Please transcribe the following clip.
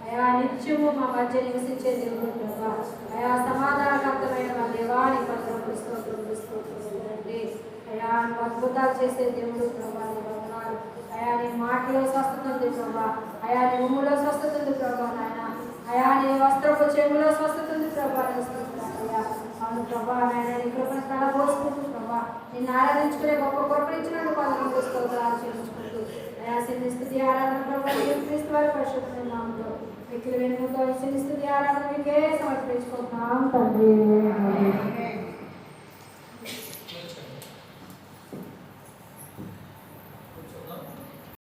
అయా నిత్యము మా మధ్య నివసించే దేవుడు ప్రభా, అయా సమాధానకర్తమైన మా దేవానికి వందనములు స్తోత్రములు స్తోత్రములండి. అయా నువ్వు అద్భుతాలు చేసే దేవుడు ప్రభా, నీ వందనాలు. అయా నీ మాటలో స్వస్థత ఉంది ప్రభా, అయా నీ ఉమ్ములో స్వస్థత ఉంది ప్రభా నాయన, అయా నీ వస్త్రపు చెవులో స్వస్థత ఉంది ప్రభా. అయ్యా అవును ప్రభా నాయన, నీ కృపను కలబోసుకుంటూ ప్రభా నిన్ను ఆరాధించుకునే గొప్ప కృపనిచ్చినందుకు వందనములు స్తోత్రాలు చెల్లించుకుంటూ అయా స్తుతి ఆరాధన ప్రభా క్రీస్తు వారి పరిశుద్ధమైన నామములో మిక్కిలి వెనుకతో స్తుతి ఆరాధన మీకే సమర్పించుకుంటున్నాం తండ్రి.